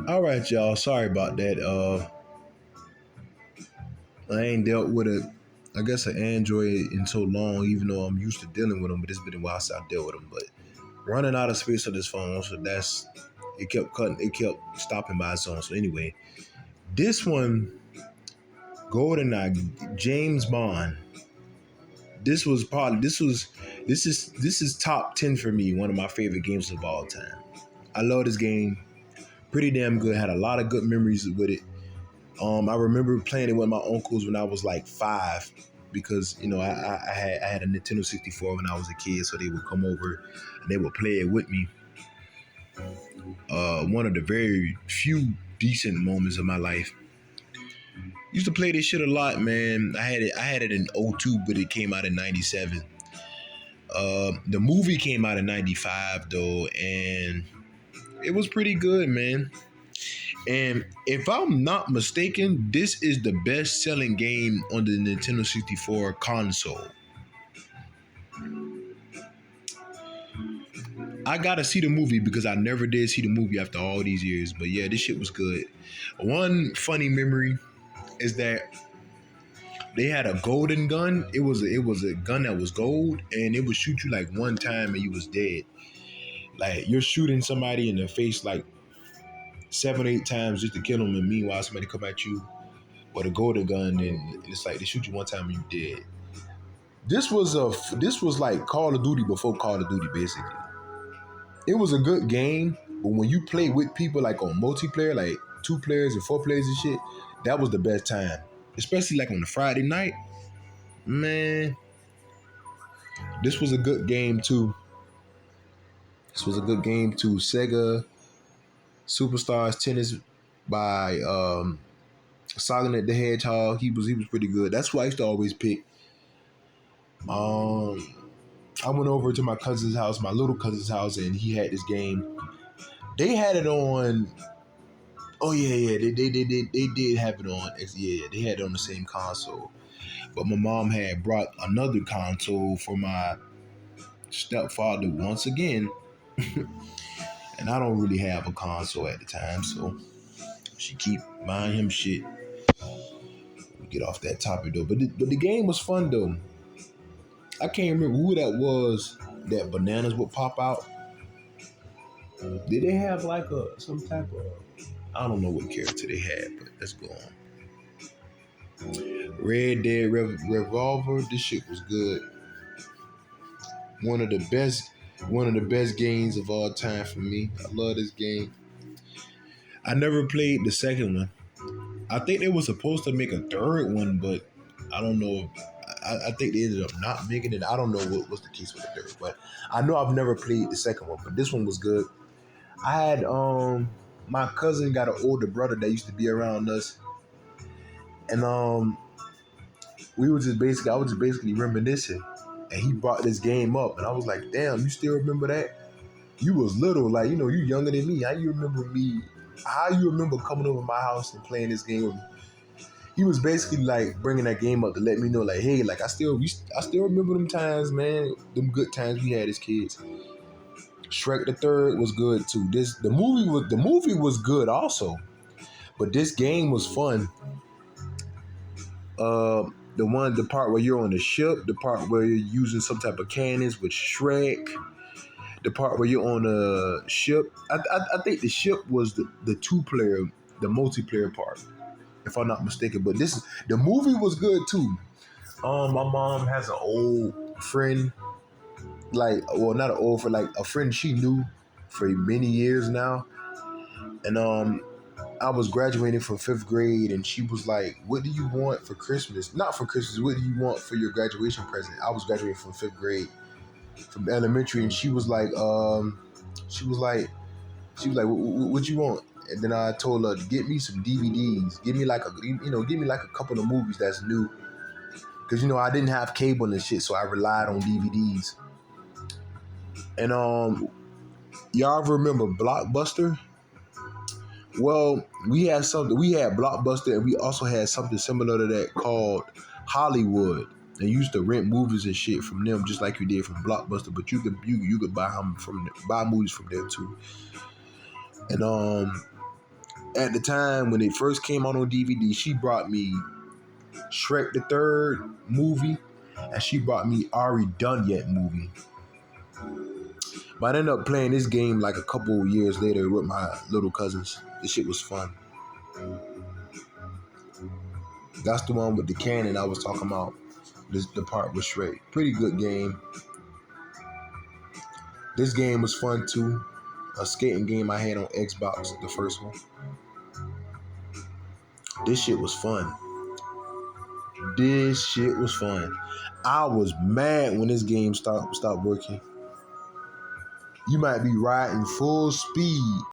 All right, y'all. Sorry about that. I ain't dealt with I guess an Android in so long, even though I'm used to dealing with them. But it's been a while since I dealt with them. But running out of space on this phone, so it kept cutting. It kept stopping by its own. So anyway, this one, GoldenEye, James Bond. This is top 10 for me. One of my favorite games of all time. I love this game. Pretty damn good. Had a lot of good memories with it. I remember playing it with my uncles when I was like 5, because I had a Nintendo 64 when I was a kid, so they would come over and they would play it with me. One of the very few decent moments of my life. Used to play this shit a lot, man. I had it in '02, but it came out in '97. The movie came out in '95 though, and it was pretty good, man. And if I'm not mistaken, this is the best selling game on the Nintendo 64 console. I gotta see the movie because I never did see the movie after all these years. But yeah, this shit was good. One funny memory is that they had a golden gun. It was a gun that was gold, and it would shoot you like one time and you was dead. Like you're shooting somebody in the face like 7, 8 times just to kill them, and meanwhile somebody come at you with a golden gun, and it's like they shoot you one time and you dead. This was like Call of Duty before Call of Duty, basically. It was a good game, but when you play with people like on multiplayer, like 2 players and 4 players and shit, that was the best time. Especially like on a Friday night, man. This was a good game too. Sega Superstars Tennis by Sonic the Hedgehog. He was pretty good. That's who I used to always pick. I went over to my cousin's house, my little cousin's house, and he had this game. They had it on. Oh yeah, they did have it on. Yeah, they had it on the same console. But my mom had brought another console for my stepfather once again, and I don't really have a console at the time, so she keep buying him shit. We get off that topic though, but the game was fun though. I can't remember who that was that bananas would pop out. Did they have like some type of, I don't know what character they had, but let's go on. Red Dead Revolver. This shit was good. One of the best games of all time for me. I love this game. I never played the second one. I think they were supposed to make a third one, but I don't know. I think they ended up not making it. I don't know what was the case with the third, but I know I've never played the second one. But this one was good. I had my cousin got an older brother that used to be around us, and I was just basically reminiscing, and he brought this game up, and I was like, damn, you still remember that? You was little, like, you younger than me. How you remember me? How you remember coming over my house and playing this game with me? He was basically like bringing that game up to let me know, like, hey, like I still remember them times, man. Them good times we had as kids. Shrek the Third was good too. The movie was good also, but this game was fun. The part where you're on the ship, the part where you're using some type of cannons with Shrek, the part where you're on a ship. I think the ship was the 2-player, the multiplayer part, if I'm not mistaken. But the movie was good too. My mom has an old friend, not an old friend, like a friend she knew for many years now, and I was graduating from 5th grade, and she was like, what do you want for Christmas? Not for Christmas, what do you want for your graduation present? I was graduating from 5th grade from elementary, and she was like, what you want? And then I told her to get me some DVDs, give me like a couple of movies that's new. Cause I didn't have cable and shit, so I relied on DVDs. And y'all remember Blockbuster? Well, we had Blockbuster, and we also had something similar to that called Hollywood. And you used to rent movies and shit from them, just like you did from Blockbuster. But you could buy movies from them too. And at the time when it first came out on DVD, she brought me Shrek the Third movie, and she brought me Ari Done Yet movie. But I ended up playing this game like a couple years later with my little cousins. This shit was fun. That's the one with the cannon I was talking about. The part with Shrek. Pretty good game. This game was fun too. A skating game I had on Xbox, the first one. This shit was fun. This shit was fun. I was mad when this game stopped working. You might be riding full speed